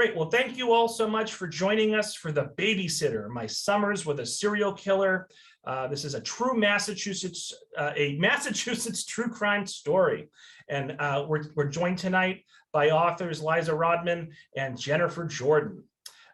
Great. Well, thank you all so much for joining us for The Babysitter, My Summers with a Serial Killer. This is a true Massachusetts true crime story. And we're joined tonight by authors Liza Rodman and Jennifer Jordan.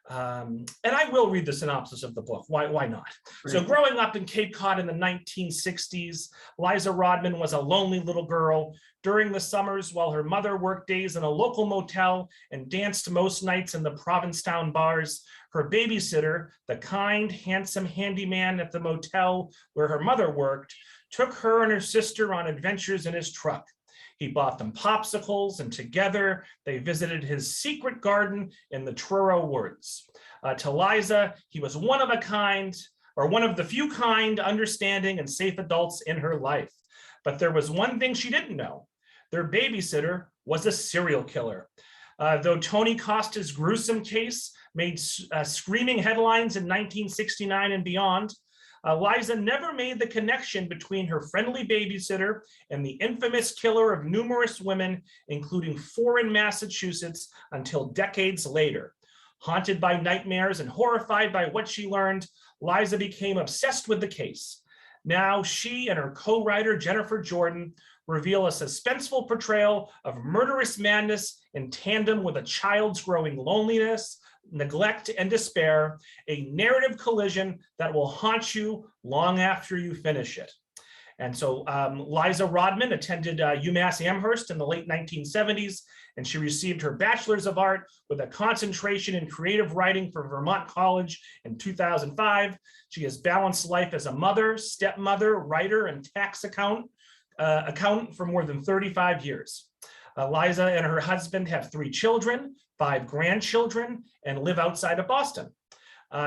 And I will read the synopsis of the book. Why not? Right. So growing up in Cape Cod in the 1960s, Liza Rodman was a lonely little girl. During the summers, while her mother worked days in a local motel and danced most nights in the Provincetown bars, her babysitter, the kind, handsome handyman at the motel where her mother worked, took her and her sister on adventures in his truck. He bought them popsicles, and together they visited his secret garden in the Truro woods. To Liza, he was one of a kind, or one of the few kind, understanding, and safe adults in her life. But there was one thing she didn't know. Their babysitter was a serial killer. Though Tony Costa's gruesome case made screaming headlines in 1969 and beyond, Liza never made the connection between her friendly babysitter and the infamous killer of numerous women, including 4 in Massachusetts, until decades later. Haunted by nightmares and horrified by what she learned, Liza became obsessed with the case. Now she and her co-writer Jennifer Jordan reveal a suspenseful portrayal of murderous madness in tandem with a child's growing loneliness, neglect, and despair, a narrative collision that will haunt you long after you finish it. And so Liza Rodman attended UMass Amherst in the late 1970s, and she received her Bachelor's of Art with a concentration in creative writing from Vermont College in 2005. She has balanced life as a mother, stepmother, writer, and tax accountant for more than 35 years. Liza and her husband have 3 children, 5 grandchildren, and live outside of Boston.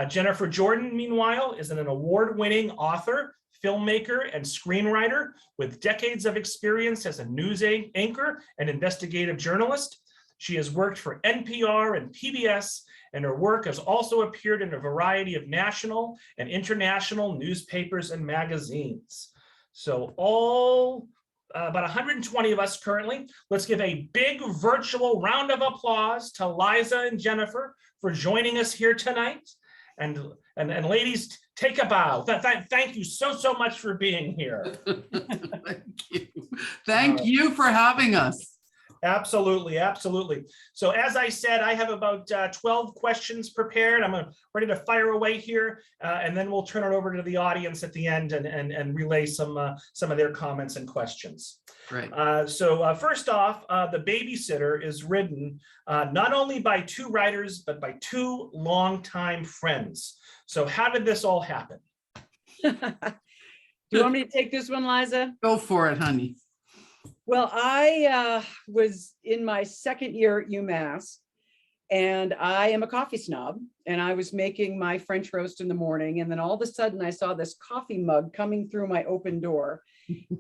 Jennifer Jordan, meanwhile, is an award-winning author, filmmaker, and screenwriter with decades of experience as a news anchor and investigative journalist. She has worked for NPR and PBS, and her work has also appeared in a variety of national and international newspapers and magazines. So about 120 of us currently. Let's give a big virtual round of applause to Liza and Jennifer for joining us here tonight. And ladies, take a bow. Thank you so much for being here. Thank you. Thank you for having us. Absolutely. So as I said, I have about 12 questions prepared. I'm ready to fire away here, and then we'll turn it over to the audience at the end and relay some of their comments and questions. Great. So first off, The Babysitter is written not only by 2 writers, but by 2 longtime friends. So how did this all happen? Do you want me to take this one, Liza? Go for it, honey. Well, I was in my 2nd year at UMass, and I am a coffee snob, and I was making my French roast in the morning, and then all of a sudden I saw this coffee mug coming through my open door,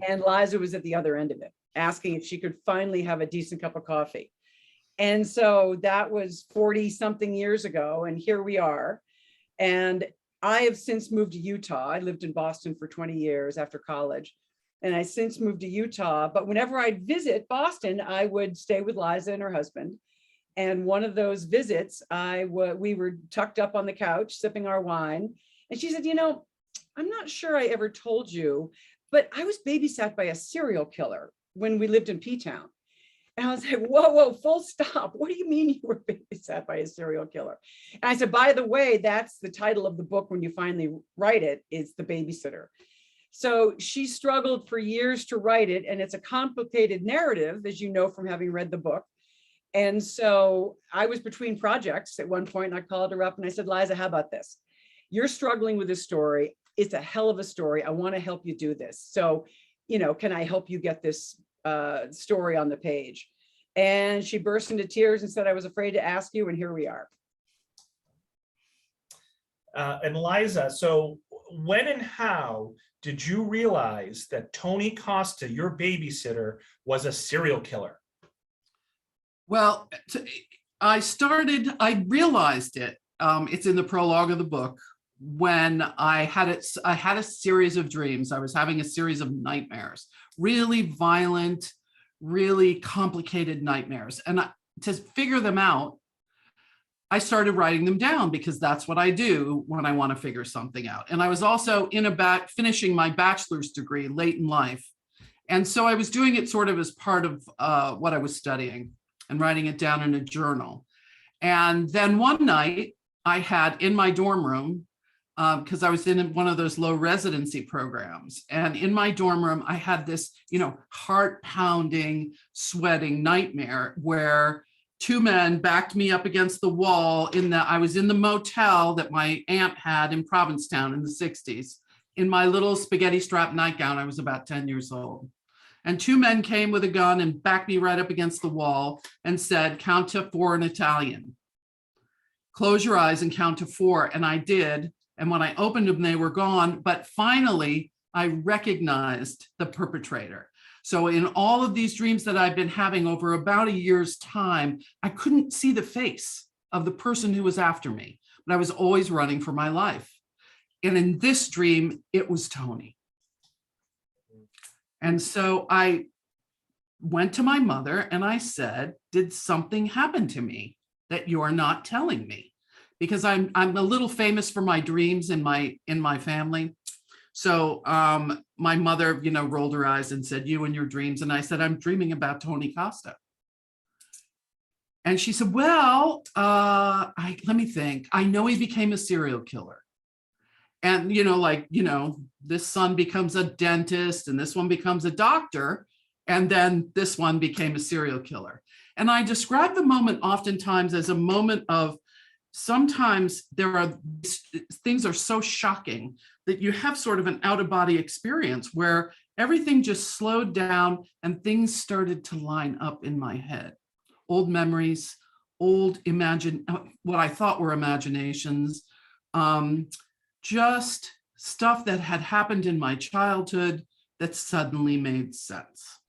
and Liza was at the other end of it, asking if she could finally have a decent cup of coffee. And so that was 40-something years ago, and here we are. And I have since moved to Utah. I lived in Boston for 20 years after college. And I since moved to Utah, but whenever I'd visit Boston, I would stay with Liza and her husband. And one of those visits, we were tucked up on the couch, sipping our wine. And she said, I'm not sure I ever told you, but I was babysat by a serial killer when we lived in P-Town. And I was like, whoa, full stop. What do you mean you were babysat by a serial killer? And I said, by the way, that's the title of the book when you finally write it, is The Babysitter. So she struggled for years to write it, and it's a complicated narrative, as you know from having read the book. And so I was between projects at one point, and I called her up and I said, Liza, how about this? You're struggling with this story. It's a hell of a story. I want to help you do this. So, can I help you get this story on the page? And she burst into tears and said, I was afraid to ask you, and here we are. And Liza, so when and how did you realize that Tony Costa, your babysitter, was a serial killer? Well, I realized it. It's in the prologue of the book when I had a series of dreams. I was having a series of nightmares, really violent, really complicated nightmares. And to figure them out, I started writing them down because that's what I do when I want to figure something out. And I was also finishing my bachelor's degree late in life. And so I was doing it sort of as part of what I was studying and writing it down in a journal. And then one night I had in my dorm room, because I was in one of those low residency programs. And in my dorm room, I had this, heart pounding, sweating nightmare where two men backed me up against the wall I was in the motel that my aunt had in Provincetown in the 60s in my little spaghetti strap nightgown. I was about 10 years old. And two men came with a gun and backed me right up against the wall and said, count to 4 in Italian. Close your eyes and count to 4. And I did. And when I opened them, they were gone. But finally, I recognized the perpetrator. So in all of these dreams that I've been having over about a year's time, I couldn't see the face of the person who was after me, but I was always running for my life. And in this dream, it was Tony. And so I went to my mother and I said, did something happen to me that you're not telling me? Because I'm a little famous for my dreams in my family. So my mother, rolled her eyes and said, you and your dreams. And I said, I'm dreaming about Tony Costa. And she said, well, let me think. I know he became a serial killer. And, this son becomes a dentist and this one becomes a doctor. And then this one became a serial killer. And I describe the moment oftentimes as a moment of sometimes things are so shocking that you have sort of an out-of-body experience where everything just slowed down and things started to line up in my head. Old memories, what I thought were imaginations, just stuff that had happened in my childhood that suddenly made sense.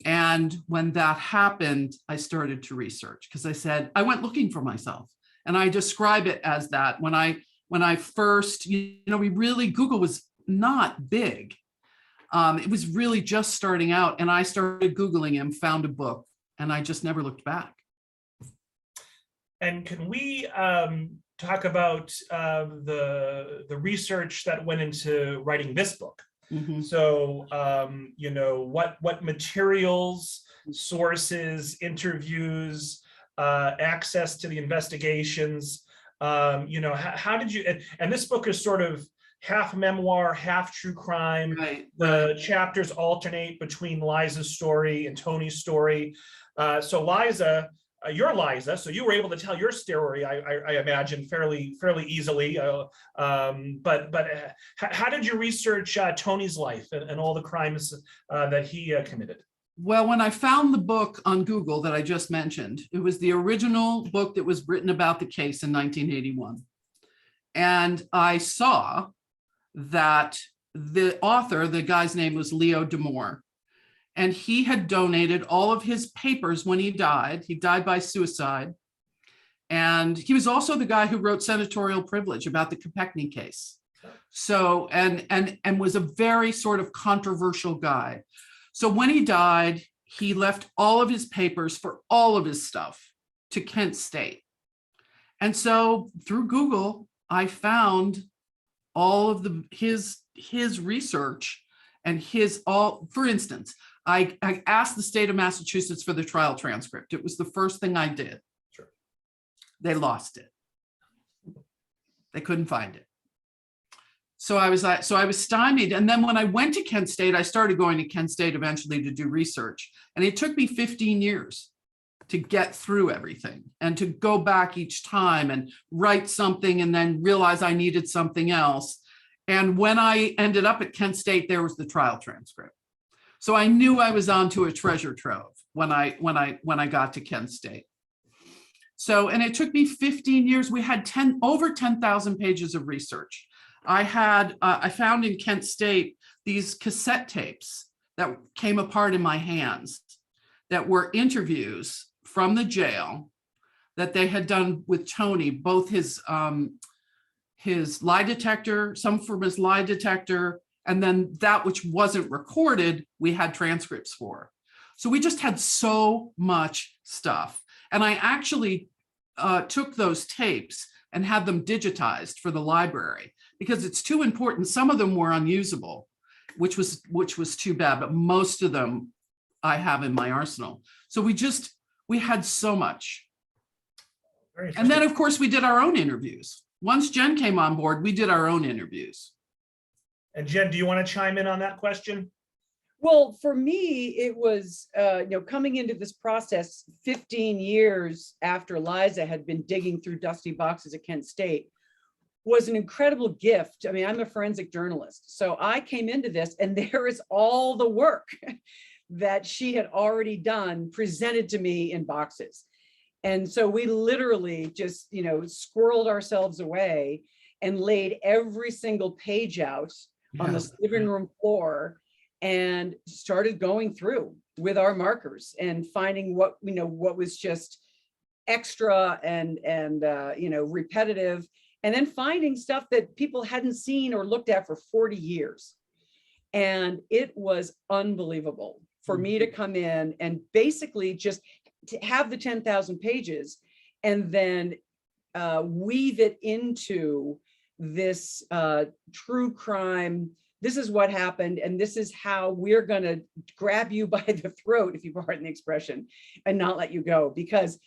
And when that happened, I started to research because I went looking for myself. And I describe it as that when I first, Google was not big. It was really just starting out. And I started Googling him, found a book, and I just never looked back. And can we talk about the research that went into writing this book? Mm-hmm. So, what materials, sources, interviews, access to the investigations, how did you, and this book is sort of half memoir, half true crime. Right. The chapters alternate between Liza's story and Tony's story. So Liza, you're Liza, so you were able to tell your story, I imagine, fairly easily. But how did you research Tony's life and all the crimes that he committed? Well, when I found the book on Google that I just mentioned, it was the original book that was written about the case in 1981. And I saw that the author, the guy's name was Leo D'Amour, and he had donated all of his papers when he died. He died by suicide. And he was also the guy who wrote Senatorial Privilege about the Kopechne case. So, and was a very sort of controversial guy. So when he died, he left all of his papers for all of his stuff to Kent State. And so through Google, I found all of his research and for instance, I asked the state of Massachusetts for the trial transcript. It was the first thing I did. Sure. They lost it. They couldn't find it. So I was stymied. And then when I went to Kent State, I started going to Kent State eventually to do research. And it took me 15 years to get through everything and to go back each time and write something and then realize I needed something else. And when I ended up at Kent State, there was the trial transcript. So I knew I was onto a treasure trove when I got to Kent State. So, and it took me 15 years. We had over 10,000 pages of research. I found in Kent State these cassette tapes that came apart in my hands that were interviews from the jail that they had done with Tony, both his lie detector, some from his lie detector, and then that which wasn't recorded, we had transcripts for. So we just had so much stuff. And I actually took those tapes and had them digitized for the library because it's too important. Some of them were unusable, which was too bad, but most of them I have in my arsenal. So we had so much. And then of course we did our own interviews. Once Jen came on board, we did our own interviews. And Jen, do you want to chime in on that question? Well, for me, it was, coming into this process 15 years after Liza had been digging through dusty boxes at Kent State was an incredible gift. I mean, I'm a forensic journalist, so I came into this and there is all the work that she had already done presented to me in boxes. And so we literally just, squirreled ourselves away and laid every single page out on the living room floor and started going through with our markers and finding what was just extra and repetitive, and then finding stuff that people hadn't seen or looked at for 40 years. And it was unbelievable for me to come in and basically just to have the 10,000 pages and then weave it into this true crime. This is what happened, and this is how we're going to grab you by the throat, if you pardon the expression, and not let you go, because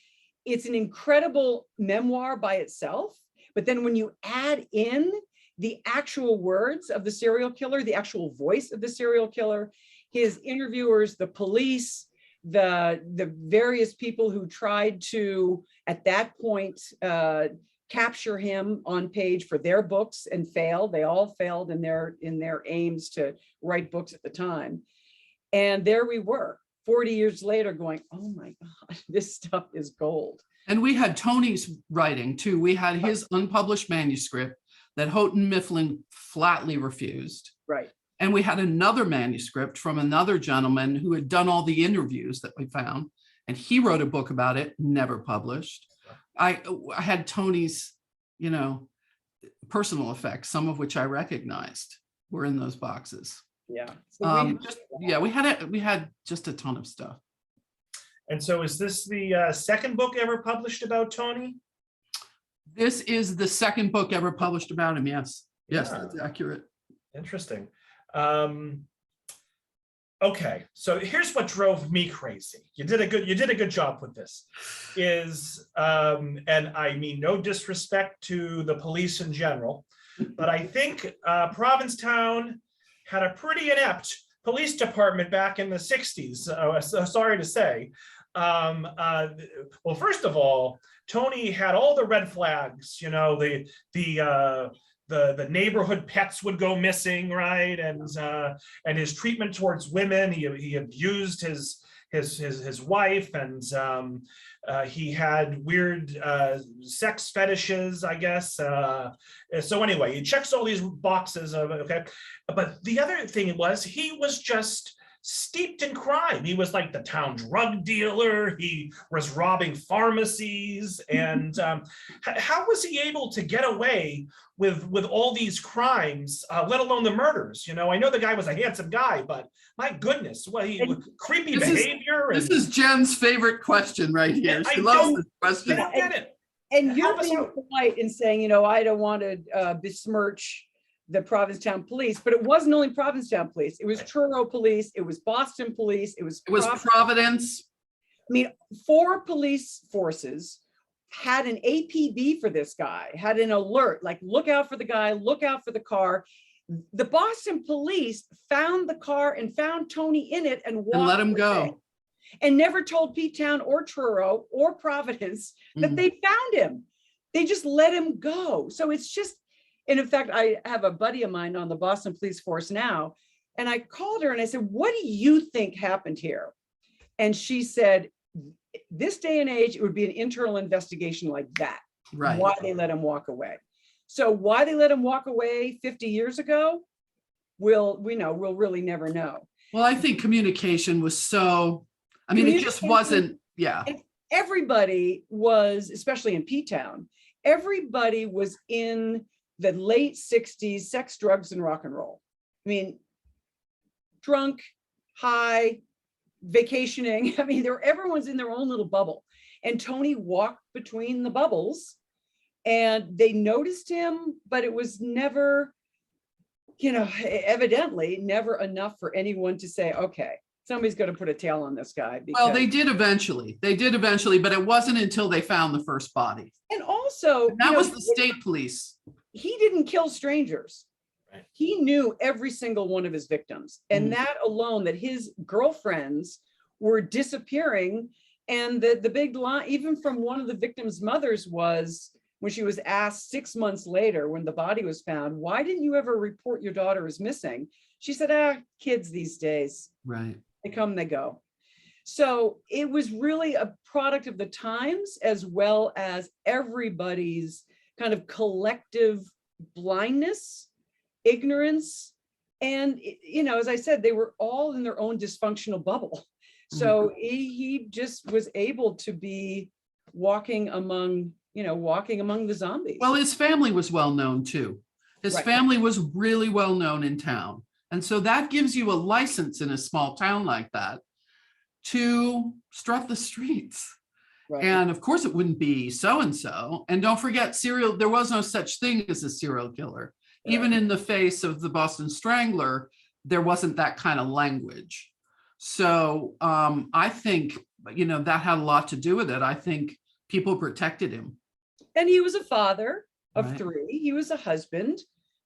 it's an incredible memoir by itself. But then when you add in the actual words of the serial killer, the actual voice of the serial killer, his interviewers, the police, the various people who tried to, at that point, capture him on page for their books and failed. They all failed in their aims to write books at the time. And there we were 40 years later going, oh my God, this stuff is gold. And we had Tony's writing too. We had his unpublished manuscript that Houghton Mifflin flatly refused. Right. And we had another manuscript from another gentleman who had done all the interviews that we found. And he wrote a book about it, never published. I had Tony's, personal effects, some of which I recognized were in those boxes. Yeah. We had just a ton of stuff. And so is this the second book ever published about Tony? This is the second book ever published about him. Yes. Yes, Yeah. that's accurate. Interesting. Okay, so here's what drove me crazy. You did a good job with this. And I mean no disrespect to the police in general, but I think Provincetown had a pretty inept police department back in the 60s. So sorry to say. Well, first of all, Tony had all the red flags. The neighborhood pets would go missing, right? And his treatment towards women, he abused his wife, and he had weird sex fetishes, I guess. So anyway, he checks all these boxes of okay. But the other thing was he was just steeped in crime. He was like the town drug dealer. He was robbing pharmacies. And how was he able to get away with all these crimes, let alone the murders? I know the guy was a handsome guy, but my goodness, creepy behavior. This is Jen's favorite question right here. She loves this question. I don't get it. And you're being polite in saying, I don't want to besmirch the Provincetown police, but it wasn't only Provincetown police. It was Truro police. It was Boston police. It was Providence. I mean, 4 police forces had an APB for this guy, had an alert, like look out for the guy, look out for the car. The Boston police found the car and found Tony in it and let him go. And never told Pete Town or Truro or Providence that they found him. They just let him go. So it's just, and in fact, I have a buddy of mine on the Boston Police Force now, and I called her and I said, what do you think happened here? And she said, this day and age, it would be an internal investigation like that. Right. Why they let him walk away. So why they let him walk away 50 years ago, we'll really never know. Well, I think communication was so, it just wasn't, yeah. Everybody was, especially in P-Town, everybody was in the late 60s, sex, drugs, and rock and roll. Drunk, high, vacationing. Everyone's in their own little bubble. and Tony walked between the bubbles, and they noticed him, but it was never, evidently never enough for anyone to say, okay, somebody's going to put a tail on this guy. Well, they did eventually, but it wasn't until they found the first body. And also, And that was the state police. He didn't kill strangers. Right. He knew every single one of his victims. And that alone, that his girlfriends were disappearing. And the big line, even from one of the victims' mothers, was when she was asked 6 months later, when the body was found, why didn't you ever report your daughter is missing? She said, kids these days. Right. They come, they go. So it was really a product of the times, as well as everybody's kind of collective blindness, ignorance. And, as I said, they were all in their own dysfunctional bubble. So he just was able to be walking among the zombies. Well, his family was well known too. His Right. family was really well known in town. And so that gives you a license in a small town like that to strut the streets. Right. And of course it wouldn't be so-and-so. And don't forget, there was no such thing as a serial killer. Right. Even in the face of the Boston Strangler, there wasn't that kind of language. So I think, that had a lot to do with it. I think people protected him. And he was a father of Right. 3. He was a husband.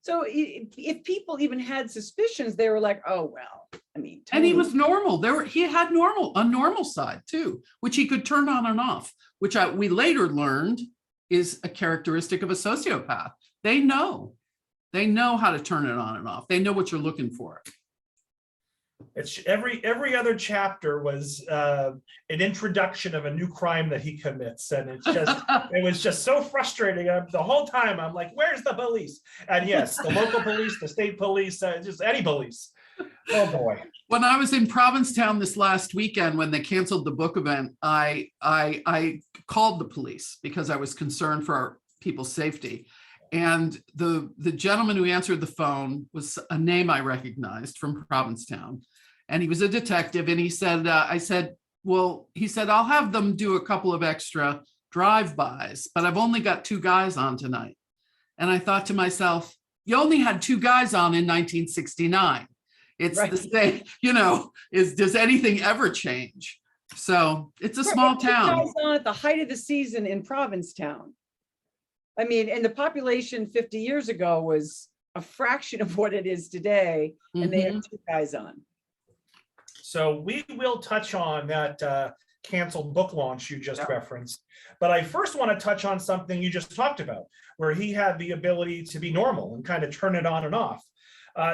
So if people even had suspicions, they were like, oh, well, And he Tony- was normal. He had a normal side too, which he could turn on and off, which we later learned is a characteristic of a sociopath. They know how to turn it on and off. They know what you're looking for. It's every other chapter was an introduction of a new crime that he commits, and it was just so frustrating. The whole time I'm like, where's the police? And yes, the local police, the state police, just any police. Oh boy. When I was in Provincetown this last weekend, when they canceled the book event, I called the police because I was concerned for our people's safety. And the gentleman who answered the phone was a name I recognized from Provincetown. And he was a detective. And he said, I'll have them do a couple of extra drive-bys, but I've only got 2 guys on tonight. And I thought to myself, you only had 2 guys on in 1969. It's Right. the same, does anything ever change? So it's a small town. Guys on at the height of the season in Provincetown. And the population 50 years ago was a fraction of what it is today, and they had 2 guys on. So we will touch on that canceled book launch you just referenced, but I first want to touch on something you just talked about, where he had the ability to be normal and kind of turn it on and off.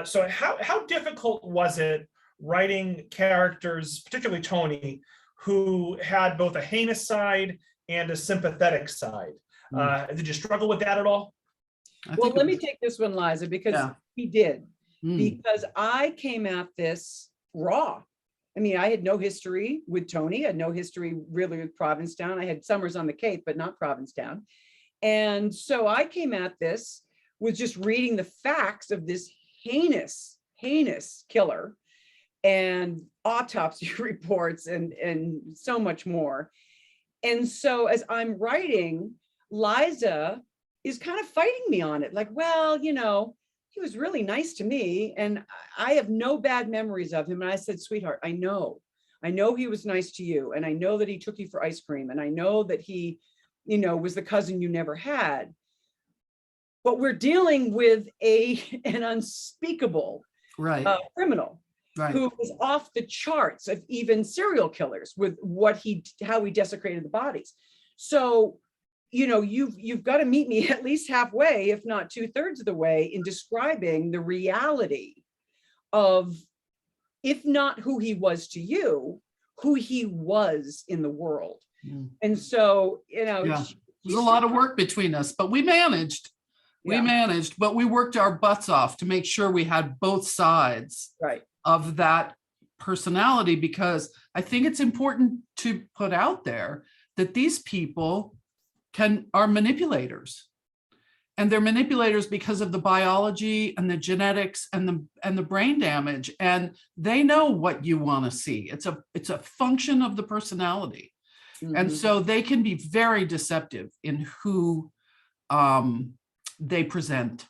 So how difficult was it writing characters, particularly Tony, who had both a heinous side and a sympathetic side? Did you struggle with that at all? Well, let me take this one, Liza, because he did. Because I came at this raw. I had no history with Tony. I had no history really with Provincetown. I had summers on the Cape, but not Provincetown. And so I came at this with just reading the facts of this heinous killer and autopsy reports and so much more. And so as I'm writing, Liza is kind of fighting me on it. Like, well, he was really nice to me and I have no bad memories of him. And I said, sweetheart, I know he was nice to you. And I know that he took you for ice cream. And I know that he, was the cousin you never had. But we're dealing with an unspeakable criminal who was off the charts of even serial killers with how he desecrated the bodies. So, you've got to meet me at least halfway, if not 2/3 of the way, in describing the reality of, if not who he was to you, who he was in the world. And so, there's a lot of work between us, but we managed. But we worked our butts off to make sure we had both sides of that personality, because I think it's important to put out there that these people are manipulators, and they're manipulators because of the biology and the genetics and the brain damage, and they know what you want to see. It's a function of the personality. And Mhm. so they can be very deceptive in who they present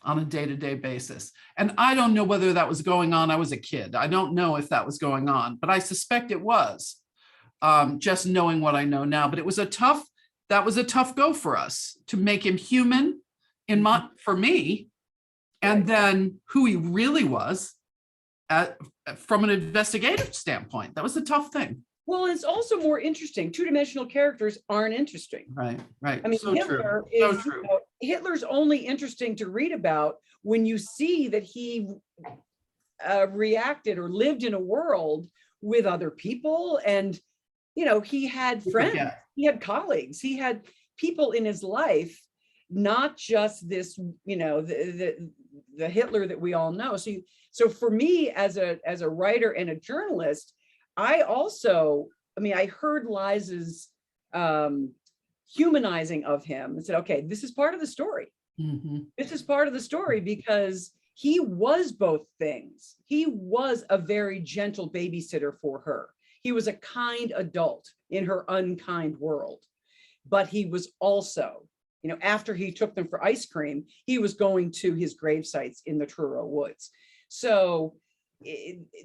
on a day-to-day basis. And I don't know whether that was going on. I was a kid. I don't know if that was going on, but I suspect it was, just knowing what I know now. But it was that was a tough go for us to make him human for me, and then who he really was from an investigative standpoint. That was a tough thing. Well, it's also more interesting. Two-dimensional characters aren't interesting. Right. I mean, So Hitler true. So is, true. Hitler's only interesting to read about when you see that he reacted or lived in a world with other people. And, he had friends, he had colleagues, he had people in his life, not just this, the Hitler that we all know. So for me as a writer and a journalist, I heard Liza's humanizing of him and said, okay, this is part of the story. Mm-hmm. This is part of the story because he was both things. He was a very gentle babysitter for her. He was a kind adult in her unkind world. But he was also, after he took them for ice cream, he was going to his grave sites in the Truro woods. So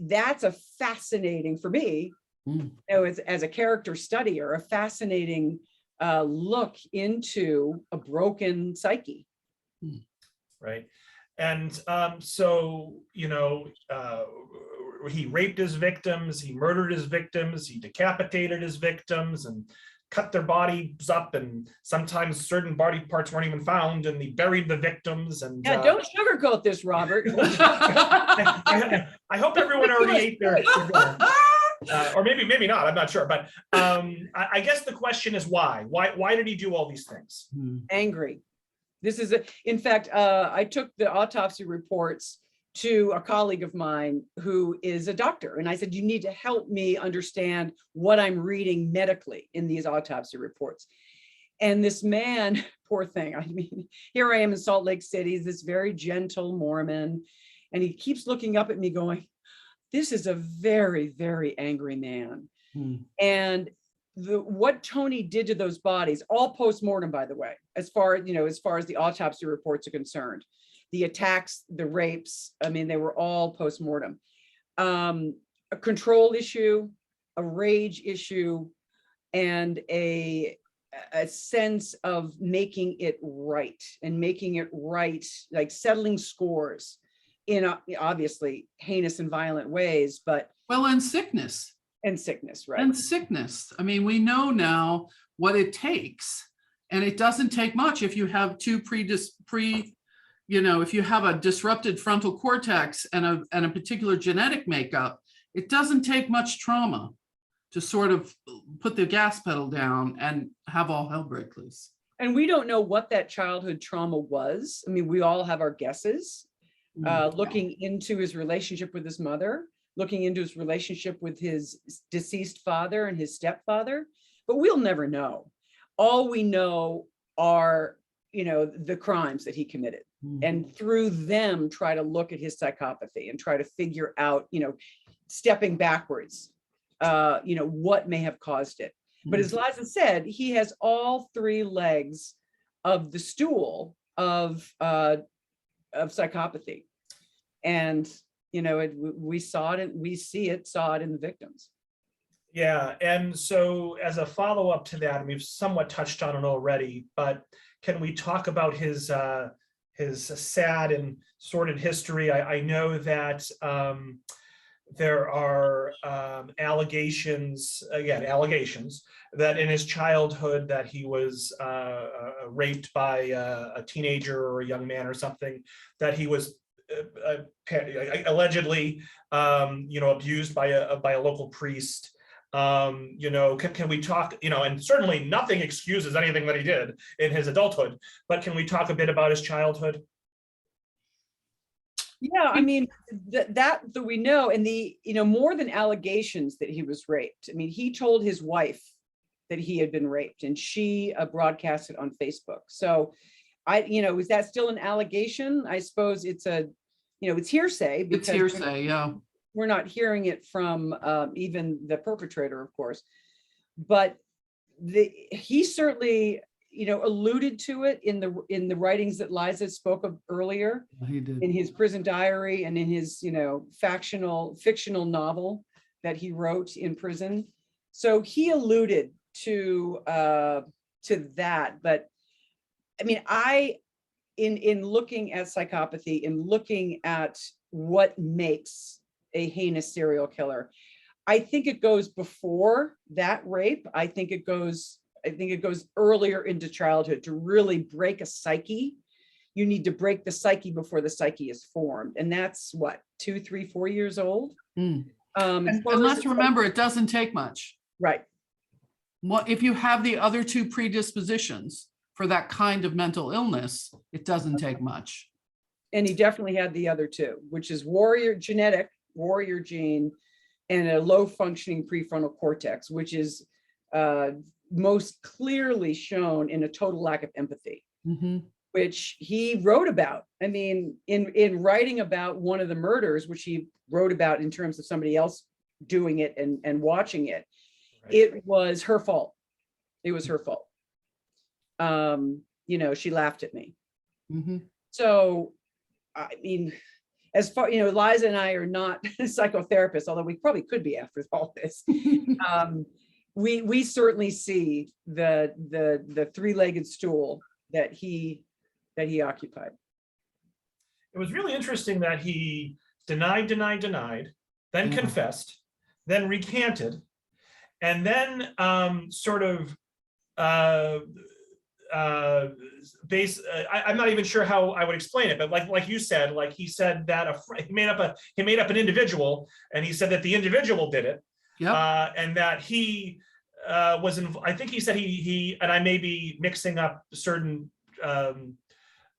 that's a fascinating, for me, as a character studier, a fascinating look into a broken psyche. Right. And so, he raped his victims, he murdered his victims, he decapitated his victims and cut their bodies up, and sometimes certain body parts weren't even found, and he buried the victims. And don't sugarcoat this, Robert. I hope everyone already ate their or maybe not, I'm not sure. But I guess the question is why? Why did he do all these things? Angry. This is in fact, I took the autopsy reports to a colleague of mine who is a doctor. And I said, you need to help me understand what I'm reading medically in these autopsy reports. And this man, poor thing, here I am in Salt Lake City, this very gentle Mormon, and he keeps looking up at me going, this is a very, very angry man. And what Tony did to those bodies, all post-mortem, by the way, as far as the autopsy reports are concerned, the attacks, the rapes, they were all post-mortem. A control issue, a rage issue, and a sense of making it right, like settling scores in obviously heinous and violent ways, but and sickness. And sickness, right? And sickness. We know now what it takes, and it doesn't take much if you have if you have a disrupted frontal cortex and a particular genetic makeup. It doesn't take much trauma to sort of put the gas pedal down and have all hell break loose. And we don't know what that childhood trauma was. We all have our guesses. Looking into his relationship with his mother, looking into his relationship with his deceased father and his stepfather, but we'll never know. All we know are, the crimes that he committed, and through them try to look at his psychopathy and try to figure out, stepping backwards, what may have caused it. But as Liza said, he has all three legs of the stool of psychopathy. And we saw it in the victims. Yeah, and so as a follow-up to that, and we've somewhat touched on it already, but can we talk about his sad and sordid history? I know that there are allegations that in his childhood that he was raped by a teenager or a young man or something, that he was allegedly abused by a local priest. Can we talk, and certainly nothing excuses anything that he did in his adulthood, but can we talk a bit about his childhood? Yeah, that we know, and more than allegations that he was raped. He told his wife that he had been raped, and she broadcast it on Facebook. So is that still an allegation? I suppose it's it's hearsay. It's hearsay, yeah. We're not hearing it from even the perpetrator, of course. But he certainly, alluded to it in the writings that Liza spoke of earlier, He did. in his prison diary and in his, fictional novel that he wrote in prison. So he alluded to that. But I mean, in looking at psychopathy, in looking at what makes a heinous serial killer, I think it goes before that rape. I think it goes earlier into childhood. To really break a psyche, you need to break the psyche before the psyche is formed. And that's what, 2, 3, 4 years old. And let's remember, it doesn't take much. Right. What if you have the other two predispositions for that kind of mental illness? It doesn't take much. And he definitely had the other two, which is genetic warrior gene, and a low functioning prefrontal cortex, which is most clearly shown in a total lack of empathy, which he wrote about. I mean, in writing about one of the murders, which he wrote about in terms of somebody else doing it and watching it, right. It was her fault. It was her fault. She laughed at me. So, I mean, as far, Liza and I are not psychotherapists, although we probably could be after all this. We certainly see the three-legged stool that he occupied. It was really interesting that he denied, then confessed, then recanted, and then I'm not even sure how I would explain it, but like you said, like he said that he made up an individual, and he said that the individual did it, and that he was in. I think he said he and I may be mixing up certain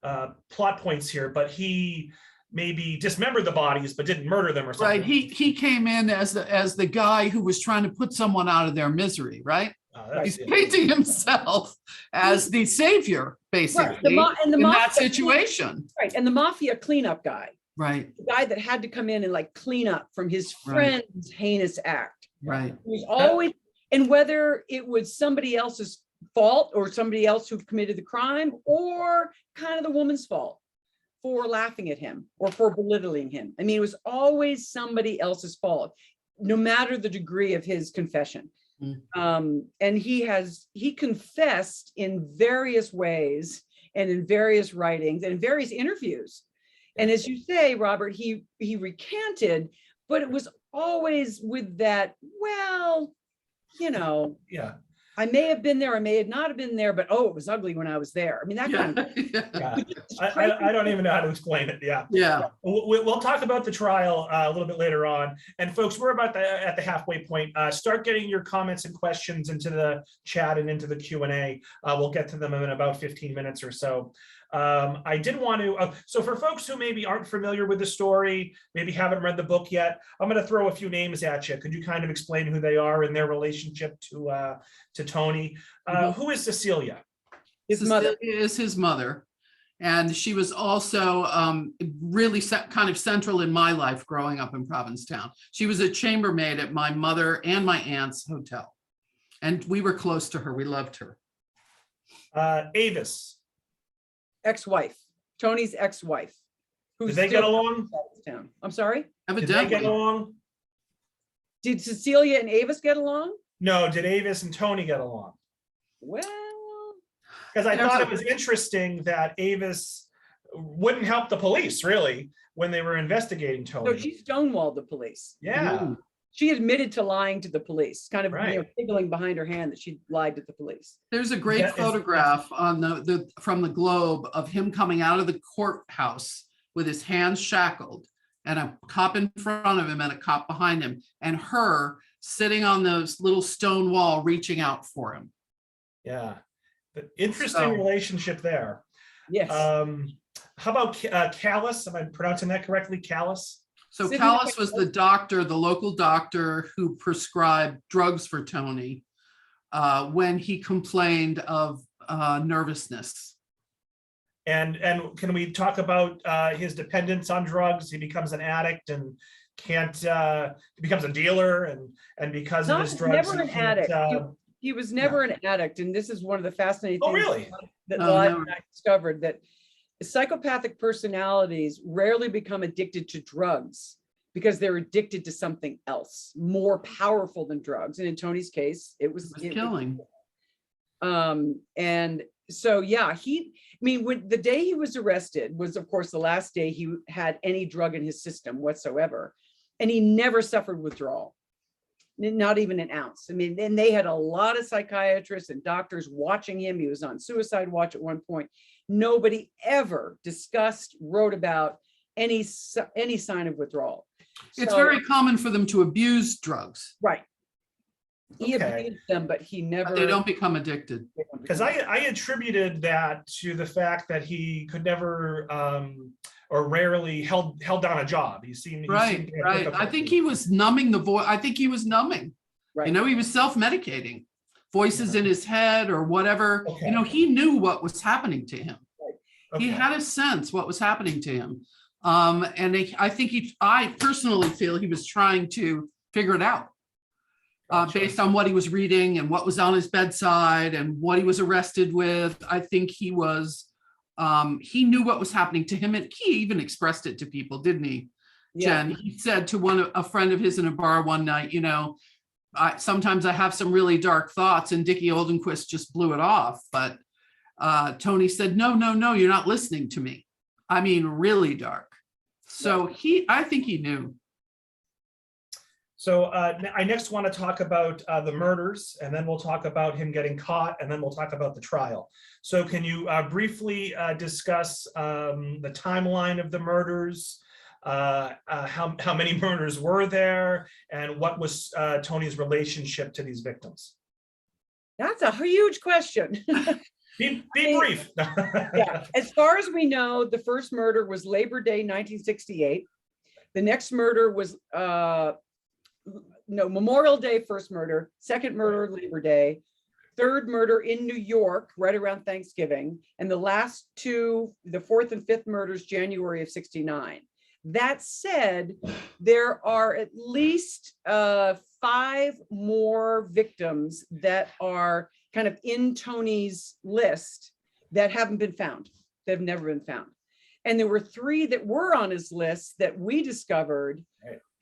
plot points here, but he maybe dismembered the bodies but didn't murder them or something. Right. He came in as the guy who was trying to put someone out of their misery, right? He's painting himself as the savior, basically, right. In that situation. Right. And the mafia cleanup guy. Right. The guy that had to come in and like clean up from his friend's heinous act. Right. He was always, and whether it was somebody else's fault or somebody else who committed the crime, or kind of the woman's fault for laughing at him or for belittling him. I mean, it was always somebody else's fault, no matter the degree of his confession. And he confessed in various ways and in various writings and in various interviews. And as you say, Robert, he recanted, but it was always with that, well, I may have been there, I may not have been there, but it was ugly when I was there. I mean, that kind of. I don't even know how to explain it. Yeah. We'll talk about the trial a little bit later on. And folks, we're about at the halfway point. Start getting your comments and questions into the chat and into the Q&A. We'll get to them in about 15 minutes or so. I did want to, so for folks who maybe aren't familiar with the story, maybe haven't read the book yet, I'm going to throw a few names at you. Could you kind of explain who they are and their relationship to Tony? Who is Cecilia? Cecilia is his mother. And she was also really kind of central in my life growing up in Provincetown. She was a chambermaid at my mother and my aunt's hotel. And we were close to her. We loved her. Avis. Ex-wife, Tony's ex-wife. Did they get along? I'm sorry? Evidently. Did they get along? Did Cecilia and Avis get along? No, did Avis and Tony get along? Well, because I thought it was interesting that Avis wouldn't help the police really when they were investigating Tony. So she stonewalled the police. Yeah. She admitted to lying to the police, kind of giggling behind her hand that she lied to the police. There's a great photograph on from the Globe of him coming out of the courthouse with his hands shackled and a cop in front of him and a cop behind him, and her sitting on this little stone wall reaching out for him. Yeah, but interesting relationship there. Yes. How about Callis? Am I pronouncing that correctly? Callis? So Callis was the doctor, the local doctor who prescribed drugs for Tony when he complained of nervousness. And can we talk about his dependence on drugs? He becomes an addict and he becomes a dealer, and because of his drugs. Never an addict. He was never an addict, and this is one of the fascinating Oh, things really? that Oh, Liza no. and I discovered, that psychopathic personalities rarely become addicted to drugs because they're addicted to something else more powerful than drugs. And in Tony's case, it was killing. And so, yeah, I mean, when the day he was arrested was, of course, the last day he had any drug in his system whatsoever. And he never suffered withdrawal, not even an ounce. I mean, and they had a lot of psychiatrists and doctors watching him. He was on suicide watch at one point. Nobody ever discussed, wrote about any sign of withdrawal. It's So, very common for them to abuse drugs. right. He Okay. abused them, but he never. They don't become addicted. Because I attributed that to the fact that he could never or rarely held down a job. He seemed to Right, have right. I difficulty. think he was numbing the voice. I think he was numbing. Right. You know, he was self-medicating. Voices in his head or whatever. Okay. You know, he knew what was happening to him. Okay. He had a sense what was happening to him. And I personally feel he was trying to figure it out. Gotcha. Based on what he was reading and what was on his bedside and what he was arrested with. I think he knew what was happening to him, and he even expressed it to people, didn't he, Yeah. Jen? He said to a friend of his in a bar one night, you know, sometimes I have some really dark thoughts, and Dickie Oldenquist just blew it off. But Tony said, no, you're not listening to me. I mean, really dark. So I think he knew. So I next want to talk about the murders, and then we'll talk about him getting caught, and then we'll talk about the trial. So can you briefly discuss the timeline of the murders, how many murders were there, and what was Tony's relationship to these victims? That's a huge question. Be brief. Yeah, as far as we know, the first murder was Labor Day, 1968. The next murder was Memorial Day, first murder, second murder, Labor Day, third murder in New York, right around Thanksgiving, and the last two, the fourth and fifth murders, January of 69. That said, there are at least 5 more victims that are kind of in Tony's list that haven't been found, that have never been found. And there were 3 that were on his list that we discovered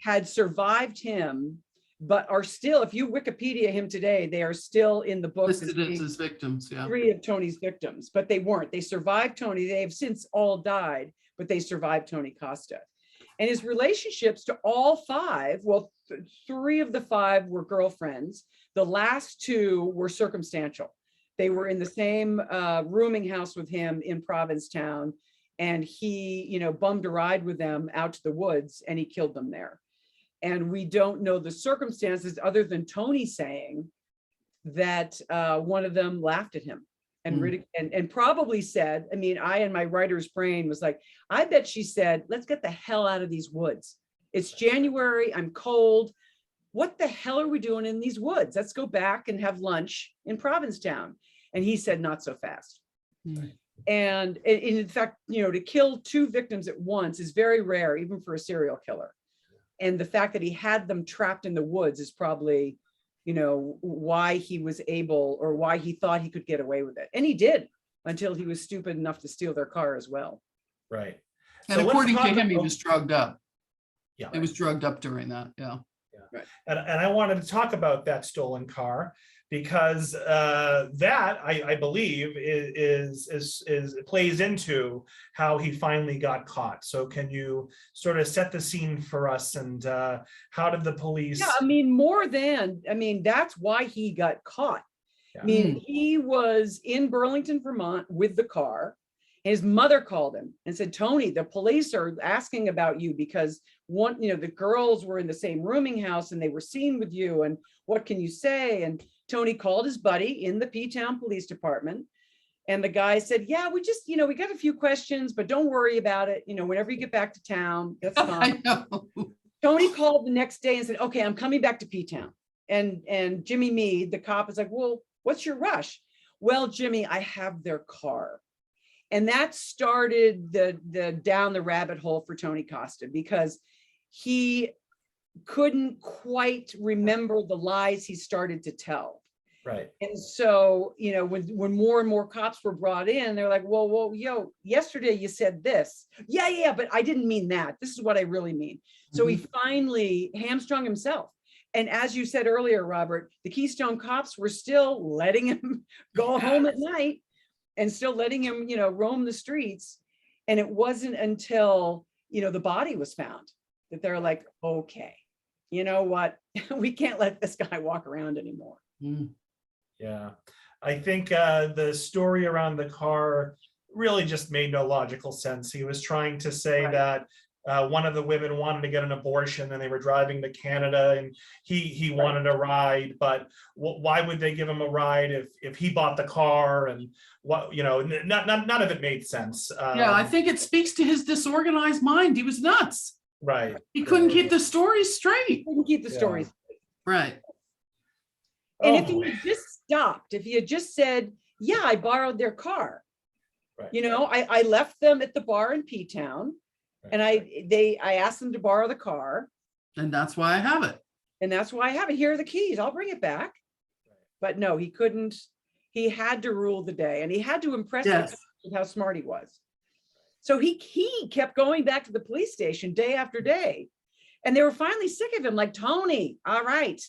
had survived him, but are still, if you Wikipedia him today, they are still in the books Listed as his victims, yeah. 3 of Tony's victims, but they weren't. They survived Tony. They have since all died, but they survived Tony Costa. And his relationships to all 5, well, 3 of the 5 were girlfriends. The last 2 were circumstantial. They were in the same rooming house with him in Provincetown, and he, you know, bummed a ride with them out to the woods, and he killed them there. And we don't know the circumstances other than Tony saying that one of them laughed at him and probably said, I mean, I in my writer's brain was like, I bet she said, let's get the hell out of these woods. It's January, I'm cold. What the hell are we doing in these woods? Let's go back and have lunch in Provincetown. And he said, not so fast. And in fact, you know, to kill 2 victims at once is very rare, even for a serial killer. And the fact that he had them trapped in the woods is probably, you know, why he was able, or why he thought he could get away with it. And he did, until he was stupid enough to steal their car as well. Right. And So according to let's talk him, he about- was drugged up. Yeah. He was drugged up during that, yeah. And I wanted to talk about that stolen car, because that I believe is plays into how he finally got caught. So can you sort of set the scene for us, and how did the police? Yeah, I mean, that's why he got caught. Yeah. I mean, he was in Burlington, Vermont with the car. His mother called him and said, Tony, the police are asking about you because the girls were in the same rooming house and they were seen with you. And what can you say? And Tony called his buddy in the P-Town Police Department. And the guy said, yeah, we just, we got a few questions, but don't worry about it. Whenever you get back to town, that's fine. I know. Tony called the next day and said, okay, I'm coming back to P-Town. And Jimmy Meade, the cop, is like, well, what's your rush? Well, Jimmy, I have their car. And that started the down the rabbit hole for Tony Costa, because he couldn't quite remember the lies he started to tell. Right. And so, when more and more cops were brought in, they're like, well, yesterday you said this. Yeah, but I didn't mean that. This is what I really mean. So he finally hamstrung himself. And as you said earlier, Robert, the Keystone cops were still letting him go home at night and still letting him, roam the streets. And it wasn't until, the body was found that they're like, okay, you know what? We can't let this guy walk around anymore. Yeah, I think the story around the car really just made no logical sense. He was trying to say that one of the women wanted to get an abortion and they were driving to Canada and he wanted a ride, but why would they give him a ride if he bought the car? And what, none of it made sense. Yeah, I think it speaks to his disorganized mind. He was nuts. Right. He couldn't keep the stories straight. Couldn't keep the stories. Right. And if he had just stopped, if he had just said, yeah, I borrowed their car, Right. I left them at the bar in P-Town, and I asked them to borrow the car. And that's why I have it. And that's why I have it. Here are the keys. I'll bring it back. But no, he couldn't. He had to rule the day, and he had to impress the cops with how smart he was. So he kept going back to the police station day after day. And they were finally sick of him, like, Tony, all right,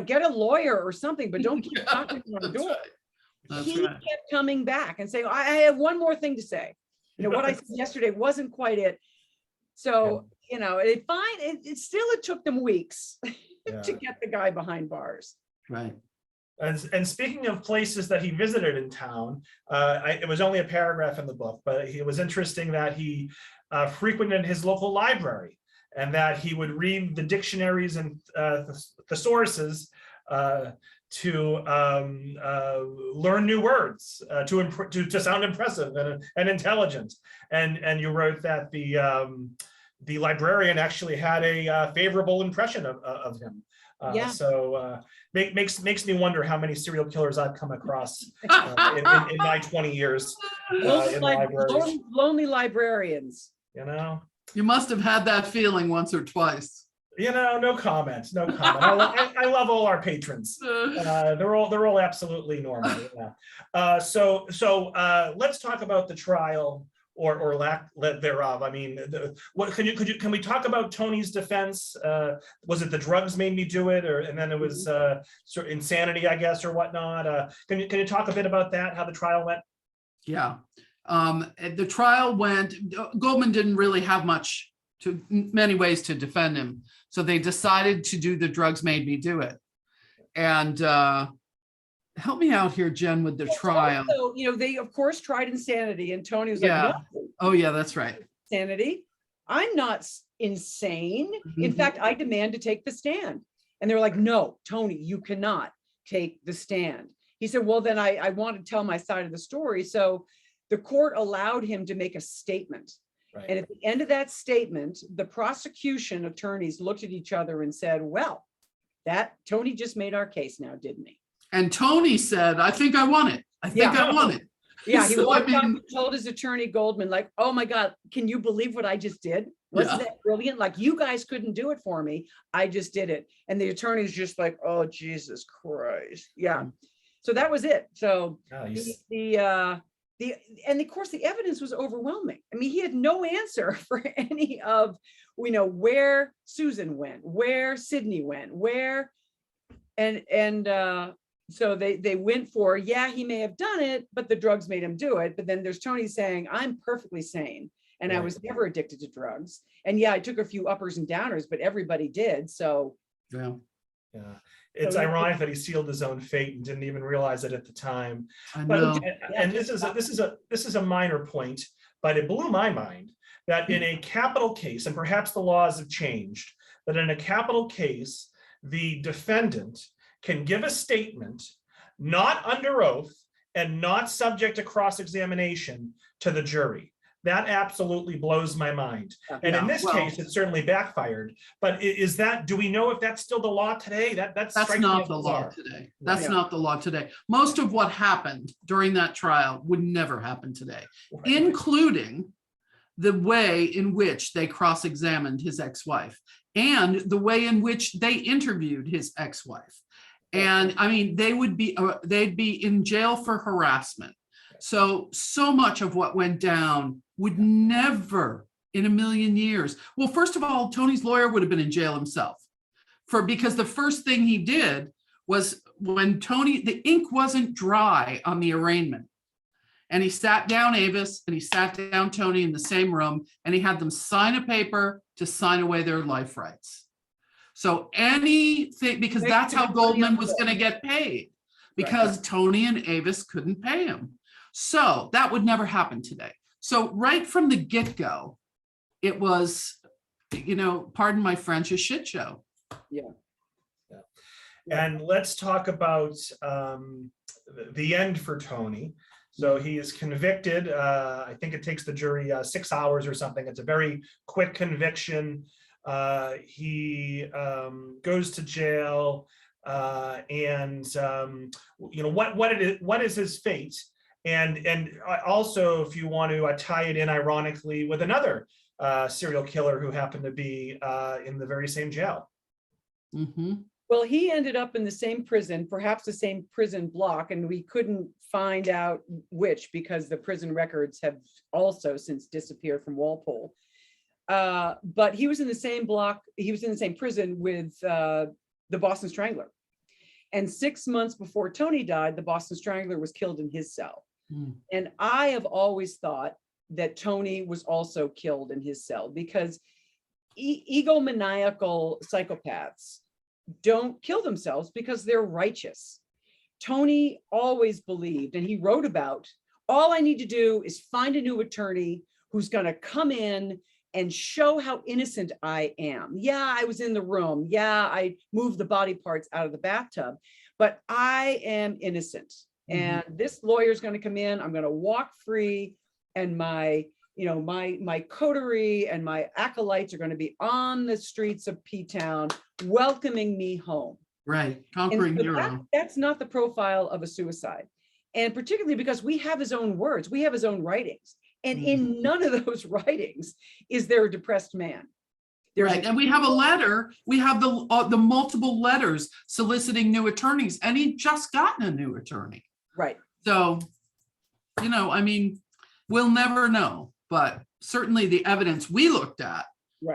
get a lawyer or something, but don't keep knocking on the door. He kept coming back and saying, I have one more thing to say. What I said yesterday wasn't quite it. So, it took them weeks to get the guy behind bars. Right. And speaking of places that he visited in town, it was only a paragraph in the book, but it was interesting that he frequented his local library and that he would read the dictionaries and the sources to learn new words, to sound impressive and intelligent. And you wrote that the librarian actually had a favorable impression of him. So makes me wonder how many serial killers I've come across in my 20 years in libraries. Lonely librarians. You must have had that feeling once or twice. No comment. I love all our patrons. They're all absolutely normal. So let's talk about the trial or lack thereof. I mean, can we talk about Tony's defense? Was it the drugs made me do it, and then it was sort of insanity, I guess, or whatnot? Can you talk a bit about that? How the trial went? Yeah, the trial went. Goldman didn't really have many ways to defend him, so they decided to do the drugs made me do it. And help me out here, Jen, with the trial. So, they of course tried insanity, and Tony was like, no. Oh yeah, that's right. Insanity. I'm not insane. In fact, I demand to take the stand. And they were like, no, Tony, you cannot take the stand. He said, well, then I want to tell my side of the story. So the court allowed him to make a statement. Right. And at the end of that statement, the prosecution attorneys looked at each other and said, well, that Tony just made our case now, didn't he? And Tony said, I think I won it. I won it. Yeah, he walked up and told his attorney Goldman, like, oh my God, can you believe what I just did? Wasn't that brilliant? Like, you guys couldn't do it for me. I just did it. And the attorney's just like, oh, Jesus Christ. Yeah. So that was it. So nice. And of course, the evidence was overwhelming. I mean, he had no answer for any of, where Susan went, where Sydney went, so they went for, he may have done it, but the drugs made him do it. But then there's Tony saying, I'm perfectly sane. And I was never addicted to drugs. And I took a few uppers and downers, but everybody did. So yeah. It's ironic that he sealed his own fate and didn't even realize it at the time. But this is a minor point, but it blew my mind that in a capital case, and perhaps the laws have changed, but in a capital case, the defendant can give a statement not under oath and not subject to cross-examination to the jury. That absolutely blows my mind. And in this case, it certainly backfired. But do we know if that's still the law today? That's not the law today. That's not the law today. Most of what happened during that trial would never happen today, including the way in which they cross-examined his ex-wife and the way in which they interviewed his ex-wife. And I mean, they'd be in jail for harassment. So much of what went down would never in a million years. Well, first of all, Tony's lawyer would have been in jail himself because the first thing he did was when the ink wasn't dry on the arraignment. And he sat down Avis and he sat down Tony in the same room and he had them sign a paper to sign away their life rights. So anything, because that's how Goldman was going to get paid, because Tony and Avis couldn't pay him. So that would never happen today. So right from the get-go, it was, pardon my French, a shit show. Yeah. And let's talk about the end for Tony. So he is convicted. I think it takes the jury 6 hours or something. It's a very quick conviction. He goes to jail, and what is his fate? And also, if you want to tie it in ironically with another serial killer who happened to be in the very same jail. Mm-hmm. Well, he ended up in the same prison, perhaps the same prison block, and we couldn't find out which because the prison records have also since disappeared from Walpole. But he was in the same block, he was in the same prison with the Boston Strangler. And 6 months before Tony died, the Boston Strangler was killed in his cell. Mm. And I have always thought that Tony was also killed in his cell because egomaniacal psychopaths don't kill themselves because they're righteous. Tony always believed, and he wrote about, all I need to do is find a new attorney who's going to come in and show how innocent I am. Yeah, I was in the room. Yeah, I moved the body parts out of the bathtub, but I am innocent. Mm-hmm. And this lawyer's going to come in. I'm going to walk free, and my coterie and my acolytes are going to be on the streets of P-Town welcoming me home. Right, conquering your own. That's not the profile of a suicide. And particularly because we have his own words, we have his own writings. And in none of those writings is there a depressed man. Right, and we have a letter, we have the multiple letters soliciting new attorneys, and he'd just gotten a new attorney. Right. So, we'll never know, but certainly the evidence we looked at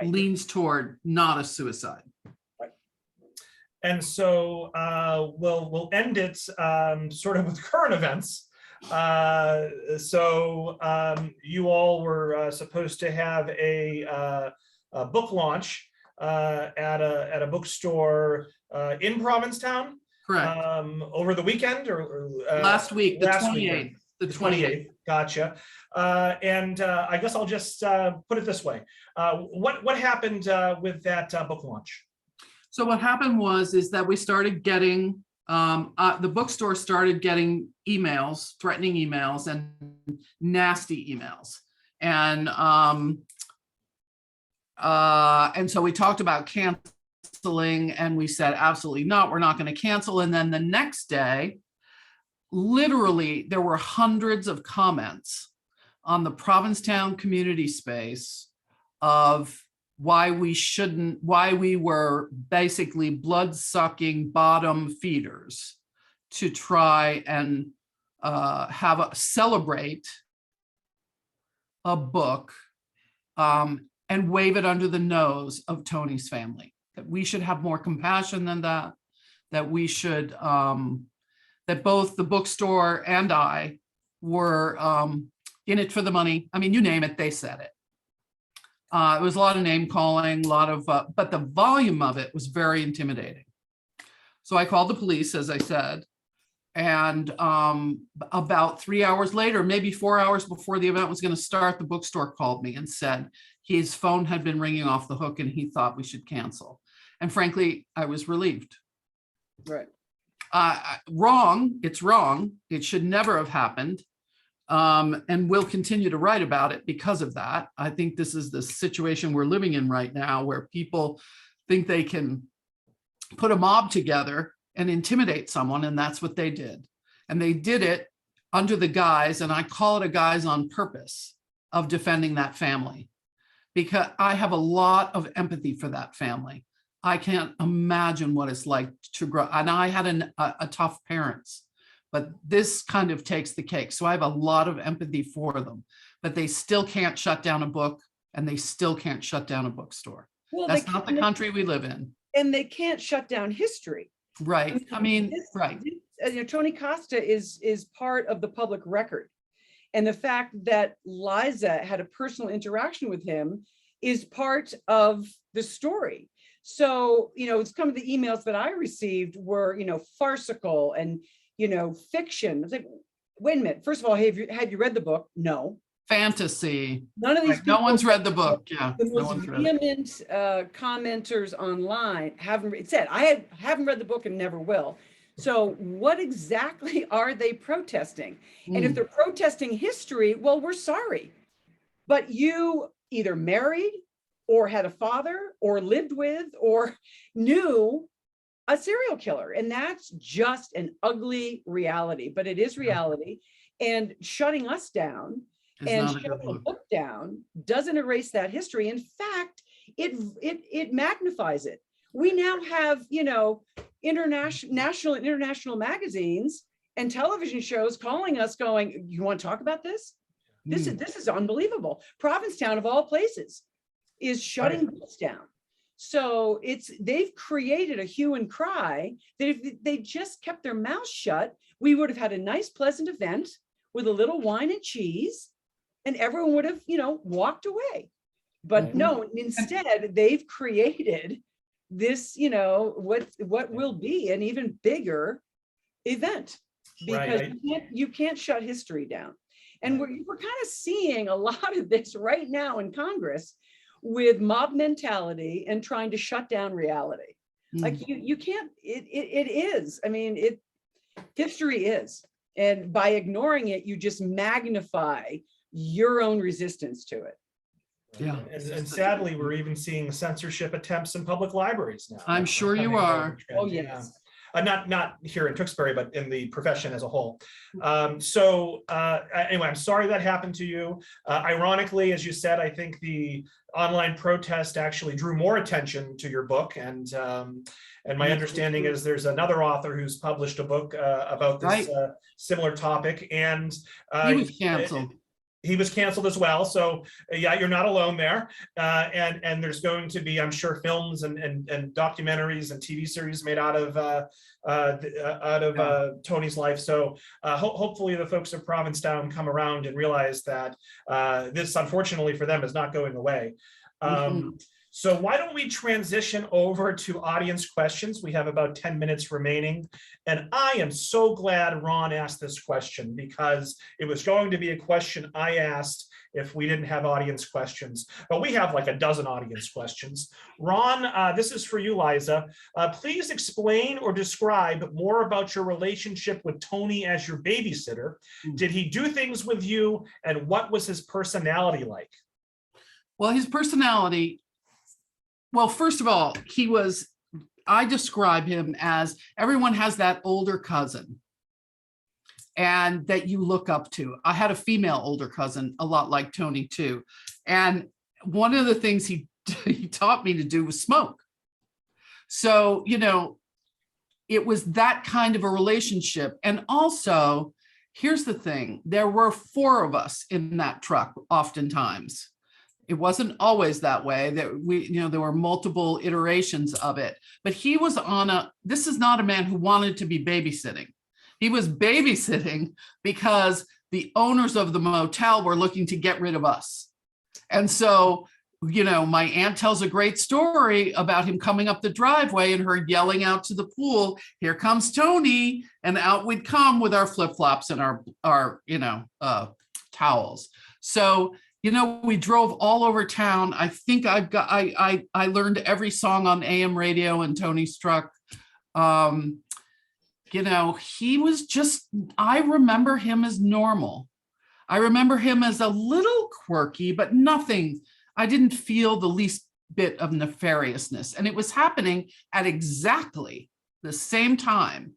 leans toward not a suicide. Right. And so we'll end it sort of with current events. So you all were supposed to have a book launch at a bookstore in Provincetown. Correct. Over the weekend or last week, the 28th. Weekend. The 28th. Gotcha. And I guess I'll just put it this way. What happened with that book launch? So what happened is that we started getting, the bookstore started getting emails, threatening emails and nasty emails. And so we talked about canceling, and we said, absolutely not, we're not going to cancel. And then the next day, literally, there were hundreds of comments on the Provincetown community space of why we were basically blood-sucking bottom feeders to try and celebrate a book and wave it under the nose of Tony's family. That we should have more compassion than that, that we should, that both the bookstore and I were in it for the money. I mean, you name it, they said it. It was a lot of name calling, but the volume of it was very intimidating. So I called the police, as I said, and about 3 hours later, maybe 4 hours before the event was going to start, the bookstore called me and said his phone had been ringing off the hook and he thought we should cancel. And frankly, I was relieved. Right. Wrong. It's wrong. It should never have happened. And we'll continue to write about it because of that. I think this is the situation we're living in right now, where people think they can put a mob together and intimidate someone, and that's what they did. And they did it under the guise, and I call it a guise on purpose, of defending that family, because I have a lot of empathy for that family. I can't imagine what it's like to grow. And I had a tough parents, but this kind of takes the cake. So I have a lot of empathy for them, but they still can't shut down a book, and they still can't shut down a bookstore. Well, That's not the country we live in. And they can't shut down history. Right. I mean, right. Tony Costa is part of the public record. And the fact that Liza had a personal interaction with him is part of the story. So, some of the emails that I received were, farcical and, fiction. I was like, wait a minute. First of all, have you read the book? No. Fantasy. None of these no one's read the book. Yeah. The most vehement commenters online haven't said, I haven't read the book and never will. So what exactly are they protesting? And if they're protesting history, well, we're sorry. But you either married or had a father or lived with or knew a serial killer. And that's just an ugly reality, but it is reality. And shutting us down and shutting the book down doesn't erase that history. In fact, it magnifies it. We now have, national and international magazines and television shows calling us going, you want to talk about this? This is unbelievable. Provincetown, of all places, is shutting books down. So they've created a hue and cry that if they just kept their mouth shut, we would have had a nice, pleasant event with a little wine and cheese, and everyone would have, walked away. But no, instead, they've created this, what will be an even bigger event, because you can't shut history down. And we're kind of seeing a lot of this right now in Congress with mob mentality and trying to shut down reality. Like you can't, it is, history is. And by ignoring it, you just magnify your own resistance to it. Yeah. And sadly, we're even seeing censorship attempts in public libraries now. I'm sure you are. Oh, yes. Not here in Tewksbury, but in the profession as a whole. Anyway, I'm sorry that happened to you. Ironically, as you said, I think the online protest actually drew more attention to your book. And my understanding is there's another author who's published a book about this similar topic. And he was canceled. He was canceled as well. So yeah, you're not alone there. And there's going to be, I'm sure, films and documentaries and TV series made out of Tony's life. So hopefully the folks of Provincetown come around and realize that this, unfortunately for them, is not going away. So why don't we transition over to audience questions? We have about 10 minutes remaining. And I am so glad Ron asked this question, because it was going to be a question I asked if we didn't have audience questions. But we have like a dozen audience questions. Ron, this is for you, Liza. Please explain or describe more about your relationship with Tony as your babysitter. Did he do things with you, and what was his personality like? Well, his personality, well, first of all, I describe him as, everyone has that older cousin and that you look up to. I had a female older cousin, a lot like Tony too. And one of the things he taught me to do was smoke. So, it was that kind of a relationship. And also, here's the thing, there were 4 of us in that truck oftentimes. It wasn't always that way. That there were multiple iterations of it. But he was this is not a man who wanted to be babysitting. He was babysitting because the owners of the motel were looking to get rid of us. And so, my aunt tells a great story about him coming up the driveway and her yelling out to the pool, "Here comes Tony." And out we'd come with our flip-flops and our towels. So, we drove all over town. I think I learned every song on AM radio in Tony's truck. He was just, I remember him as normal. I remember him as a little quirky, but nothing. I didn't feel the least bit of nefariousness. And it was happening at exactly the same time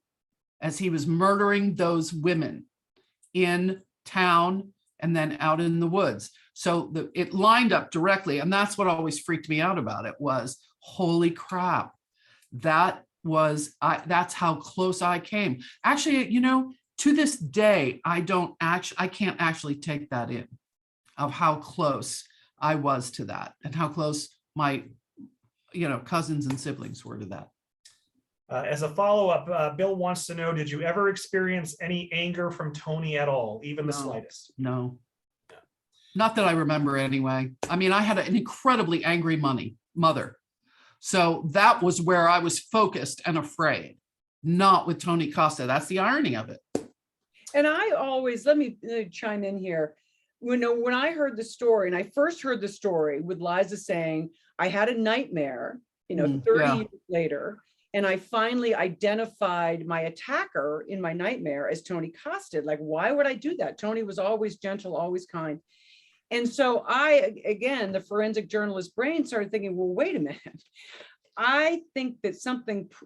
as he was murdering those women in town and then out in the woods. So it lined up directly. And that's what always freaked me out about it was, holy crap, That's how close I came. Actually, to this day, I can't actually take that in, of how close I was to that and how close my, cousins and siblings were to that. As a follow-up, Bill wants to know, did you ever experience any anger from Tony at all, even the slightest? No, not that I remember anyway. I mean, I had an incredibly angry mother. So that was where I was focused and afraid, not with Tony Costa. That's the irony of it. And I always, let me chime in here. When I heard the story, and I first heard the story with Liza saying, I had a nightmare, 30 years later, and I finally identified my attacker in my nightmare as Tony Costa. Like, why would I do that? Tony was always gentle, always kind. And so again, the forensic journalist brain started thinking, well, wait a minute. I think that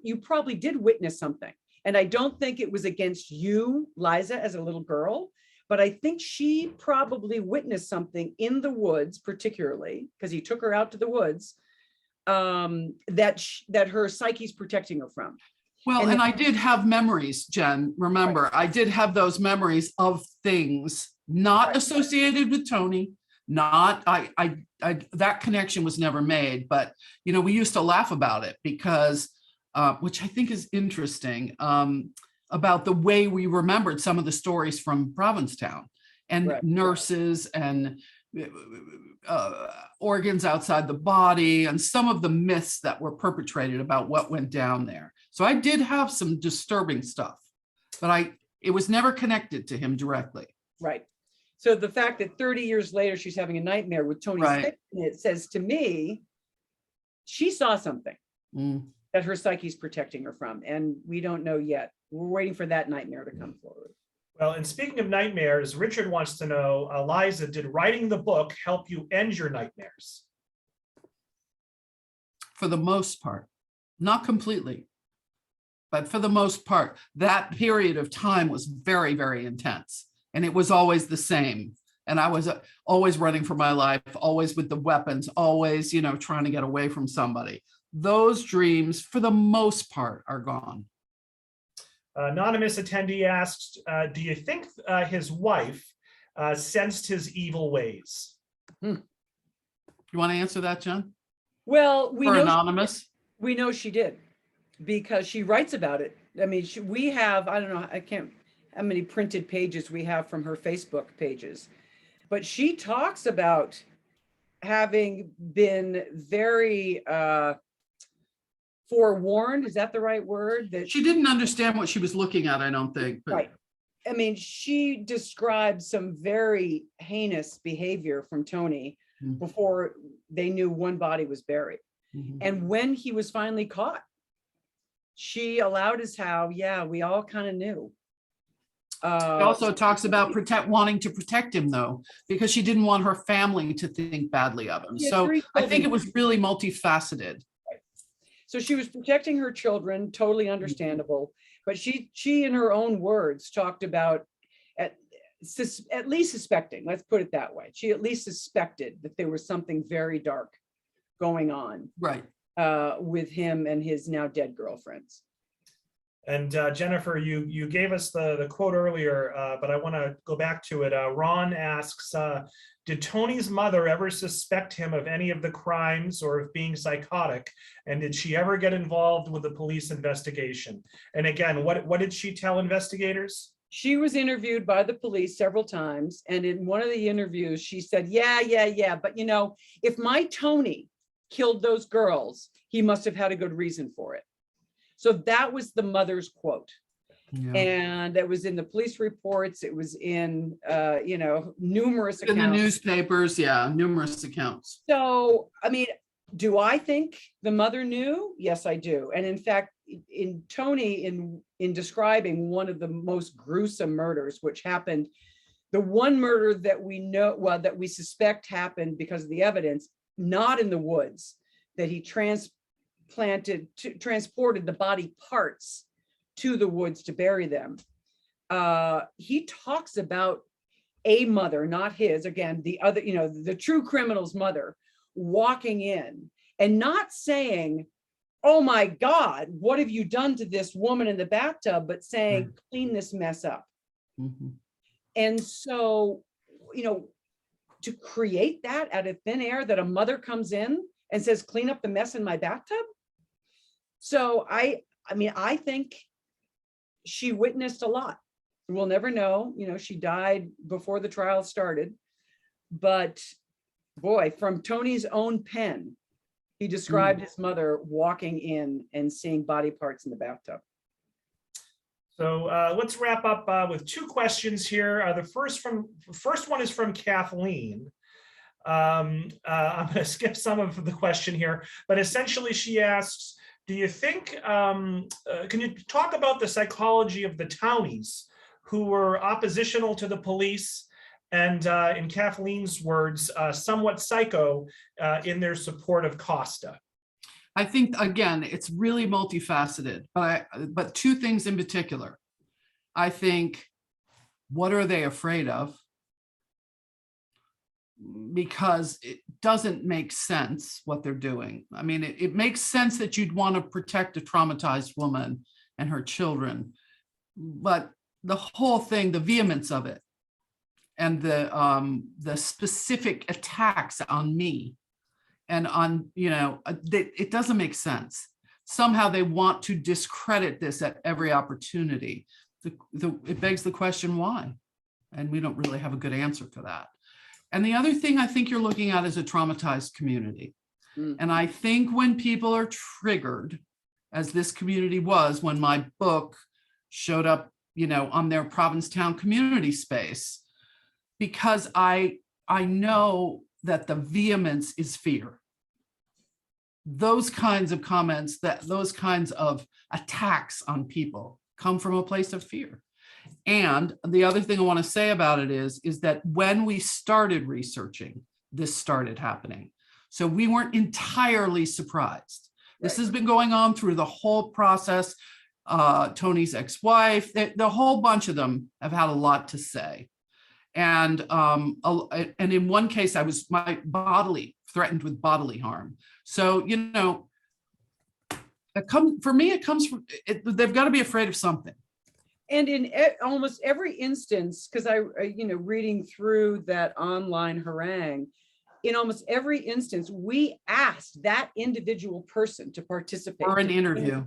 you probably did witness something. And I don't think it was against you, Liza, as a little girl, but I think she probably witnessed something in the woods, particularly because he took her out to the woods, that her psyche's protecting her from. Well, and I did have memories, Jen. Remember, right. I did have those memories of things not associated with Tony. That connection was never made, but we used to laugh about it because, which I think is interesting, about the way we remembered some of the stories from Provincetown and nurses and organs outside the body and some of the myths that were perpetrated about what went down there. So I did have some disturbing stuff, but it was never connected to him directly. Right. So the fact that 30 years later, she's having a nightmare with Tony, it says to me, she saw something that her psyche's protecting her from, and we don't know yet. We're waiting for that nightmare to come forward. Well, and speaking of nightmares, Richard wants to know, Liza, did writing the book help you end your nightmares? For the most part, not completely, but for the most part, that period of time was very, very intense. And it was always the same. And I was always running for my life, always with the weapons, always, trying to get away from somebody. Those dreams, for the most part, are gone. Anonymous attendee asks, do you think his wife sensed his evil ways? You want to answer that, Jen? Well, we know she did, because she writes about it. I mean, we have, I don't know, I can't, how many printed pages we have from her Facebook pages, but she talks about having been very forewarned. Is that the right word? That she didn't understand what she was looking at, I don't think. But... Right. I mean, she described some very heinous behavior from Tony before they knew one body was buried. And when he was finally caught, she allowed us we all kind of knew. She also talks about wanting to protect him, though, because she didn't want her family to think badly of him. So I think it was really multifaceted. So she was protecting her children, totally understandable. But she in her own words talked about at least suspecting, let's put it that way. She at least suspected that there was something very dark going on with him and his now dead girlfriends. And Jennifer, you gave us the quote earlier, but I want to go back to it. Ron asks, did Tony's mother ever suspect him of any of the crimes or of being psychotic? And did she ever get involved with the police investigation? And again, what did she tell investigators? She was interviewed by the police several times. And in one of the interviews, she said, yeah. But if my Tony killed those girls, he must have had a good reason for it. So that was the mother's quote. And it was in the police reports. It was in, numerous accounts. In the newspapers, numerous accounts. So, I mean, do I think the mother knew? Yes, I do. And in fact, in Tony, in describing one of the most gruesome murders, which happened, the one murder that we know, that we suspect happened because of the evidence, not in the woods, that he transported the body parts to the woods to bury them. He talks about a mother, not his, again, the other, the true criminal's mother, walking in and not saying, oh my God, what have you done to this woman in the bathtub? But saying, Right. clean this mess up. Mhm. And so, to create that out of thin air, that a mother comes in and says, clean up the mess in my bathtub. So I mean, I think she witnessed a lot. We'll never know, she died before the trial started, but boy, from Tony's own pen, he described his mother walking in and seeing body parts in the bathtub. So let's wrap up with two questions here. The first one is from Kathleen. I'm going to skip some of the question here, but essentially she asks, do you think, can you talk about the psychology of the townies who were oppositional to the police and, in Kathleen's words, somewhat psycho in their support of Costa? I think, again, it's really multifaceted, but two things in particular. I think, what are they afraid of? Because it doesn't make sense what they're doing. I mean, it makes sense that you'd want to protect a traumatized woman and her children, but the whole thing, the vehemence of it, and the specific attacks on me and on, it doesn't make sense. Somehow they want to discredit this at every opportunity. It begs the question, why? And we don't really have a good answer for that. And the other thing I think you're looking at is a traumatized community. And I think when people are triggered, as this community was when my book showed up, on their Provincetown community space, because I know that the vehemence is fear. Those kinds of comments, those kinds of attacks on people come from a place of fear. And the other thing I want to say about it is that when we started researching, this started happening. So we weren't entirely surprised. This has been going on through the whole process. Tony's ex-wife, the whole bunch of them have had a lot to say. And in one case, I was threatened with bodily harm. So, for me, it comes from, they've got to be afraid of something. And in almost every instance, because reading through that online harangue, in almost every instance, we asked that individual person to participate. For an interview.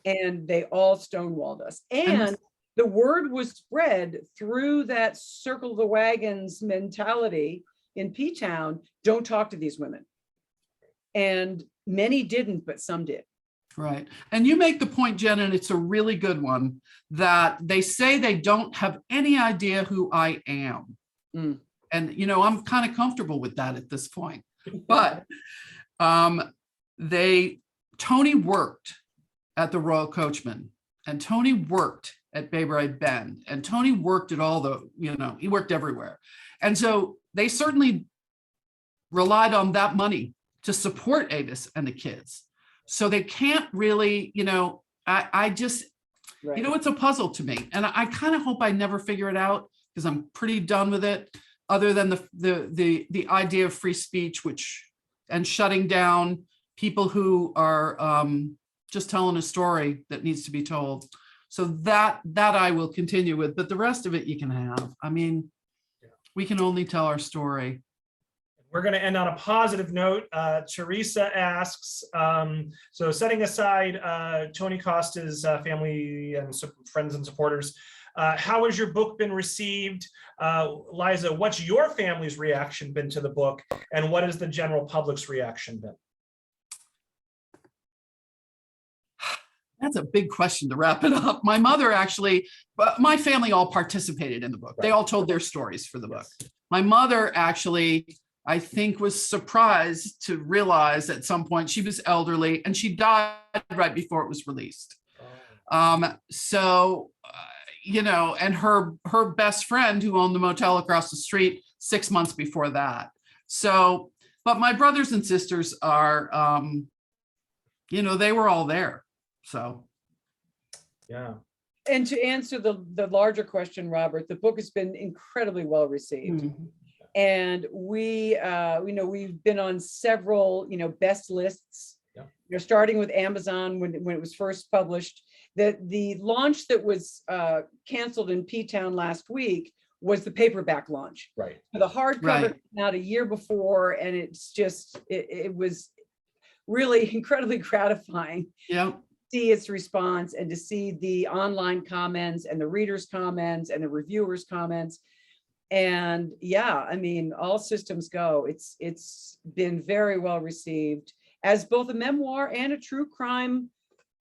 And they all stonewalled us. And the word was spread through that circle the wagons mentality in P-Town, don't talk to these women. And many didn't, but some did. Right. And you make the point, Jen, and it's a really good one, that they say they don't have any idea who I am. And, I'm kind of comfortable with that at this point. But Tony worked at the Royal Coachman, and Tony worked at Babysitter Bend, and Tony worked at all the, he worked everywhere. And so they certainly relied on that money to support Avis and the kids. So they can't really, I just, Right. It's a puzzle to me. And I kind of hope I never figure it out, because I'm pretty done with it, other than the idea of free speech, and shutting down people who are just telling a story that needs to be told. So that I will continue with, but the rest of it you can have. I mean, we can only tell our story. We're going to end on a positive note. Teresa asks, so setting aside Tony Costa's family and friends and supporters, how has your book been received? Liza, what's your family's reaction been to the book? And what has the general public's reaction been? That's a big question to wrap it up. My mother actually, my family all participated in the book. They all told their stories for the book. My mother actually, I think, was surprised to realize at some point she was elderly and she died right before it was released. And her best friend who owned the motel across the street 6 months before that. So, but my brothers and sisters are, they were all there. So, yeah. And to answer the larger question, Robert, the book has been incredibly well received. And we've been on several, best lists, starting with Amazon when it was first published. The launch that was canceled in P-Town last week was the paperback launch. Right. The hardcover came out a year before, and it's just, it was really incredibly gratifying. Yeah. See its response and to see the online comments and the readers' comments and the reviewers' comments. And yeah, I mean, all systems go. It's been very well received as both a memoir and a true crime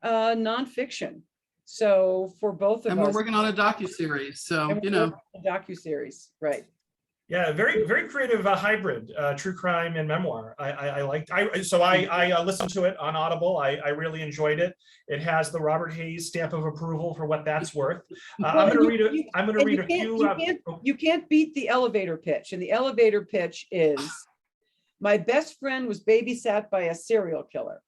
nonfiction. So for both of us. And we're working on a docuseries, so, you know. A docuseries, right. Yeah, very, very creative hybrid, true crime and memoir. I liked. I listened to it on Audible. I really enjoyed it. It has the Robert Hayes stamp of approval for what that's worth. I'm going to read it. I'm going to read a few. You can't beat the elevator pitch, and the elevator pitch is, my best friend was babysat by a serial killer.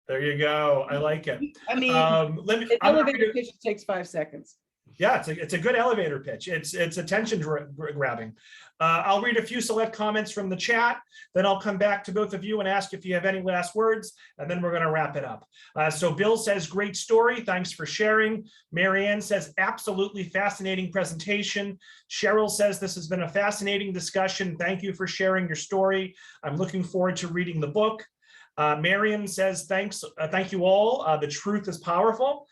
There you go. I like it. I mean, the elevator pitch takes 5 seconds. Yeah, it's a good elevator pitch. It's attention grabbing. I'll read a few select comments from the chat, then I'll come back to both of you and ask if you have any last words, and then we're going to wrap it up. So Bill says, great story. Thanks for sharing. Marianne says, absolutely fascinating presentation. Cheryl says, this has been a fascinating discussion. Thank you for sharing your story. I'm looking forward to reading the book. Marion says, thanks, thank you all. The truth is powerful.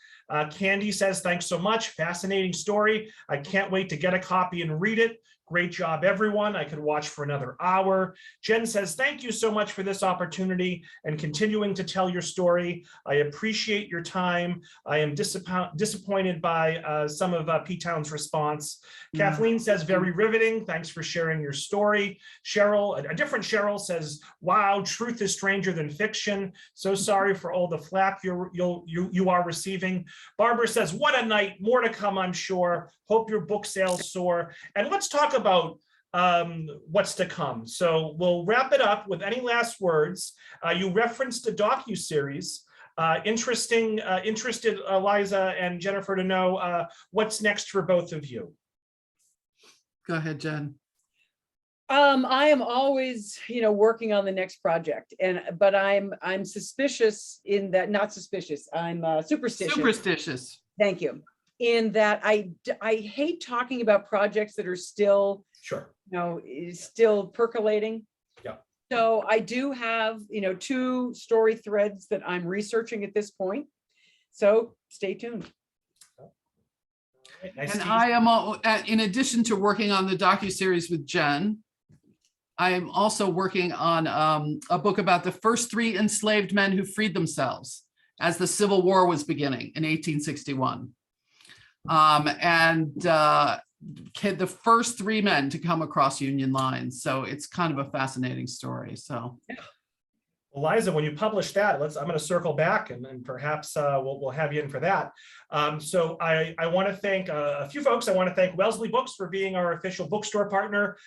Candy says, thanks so much. Fascinating story. I can't wait to get a copy and read it. Great job, everyone. I could watch for another hour. Jen says, thank you so much for this opportunity and continuing to tell your story. I appreciate your time. I am disappointed by some of P-Town's response. Kathleen says, very riveting. Thanks for sharing your story. Cheryl, a different Cheryl says, wow, truth is stranger than fiction. So sorry for all the flak you are receiving. Barbara says, what a night. More to come, I'm sure. Hope your book sales soar. And let's talk about what's to come. So we'll wrap it up with any last words. You referenced a docuseries. Interested Liza and Jennifer to know what's next for both of you. Go ahead, Jen. I am always, working on the next project, but I'm suspicious in that, not suspicious. I'm superstitious. Superstitious. Thank you. In that I hate talking about projects that are still, still percolating. Yeah. So I do have, 2 story threads that I'm researching at this point. So stay tuned. Nice. And I am, in addition to working on the docuseries with Jen, I am also working on a book about the first 3 enslaved men who freed themselves as the Civil War was beginning in 1861. The first 3 men to come across Union lines. So it's kind of a fascinating story. So. Well, Liza, when you publish that, I'm going to circle back and perhaps we'll have you in for that. So I want to thank a few folks. I want to thank Wellesley Books for being our official bookstore partner.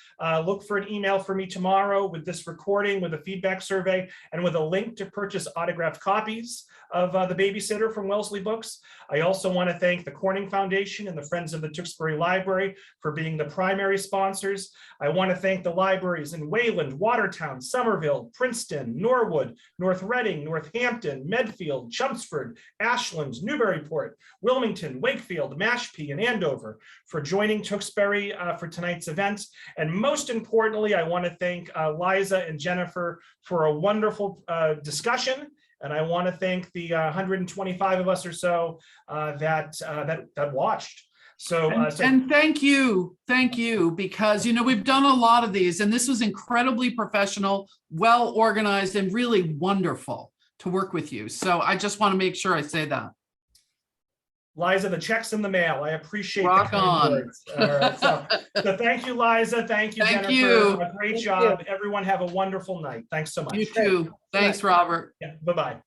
Look for an email from me tomorrow with this recording, with a feedback survey, and with a link to purchase autographed copies of The Babysitter from Wellesley Books. I also want to thank the Corning Foundation and the Friends of the Tewksbury Library for being the primary sponsors. I want to thank the libraries in Wayland, Watertown, Somerville, Princeton, Norwood, North Reading, Northampton, Medfield, Chelmsford, Ashland, Newburyport, Wilmington, Wakefield, Mashpee, and Andover for joining Tewksbury for tonight's event. And most importantly, I want to thank Liza and Jennifer for a wonderful discussion. And I want to thank the 125 of us or so that watched. And thank you, because we've done a lot of these, and this was incredibly professional, well organized, and really wonderful to work with you. So I just want to make sure I say that. Liza, the check's in the mail. I appreciate Rock the kind on. words. All right, so thank you, Liza. Thank you, Thank Jennifer. you. A great job. Everyone have a wonderful night. Thanks so much. You too. Thanks, Robert. Yeah, bye-bye.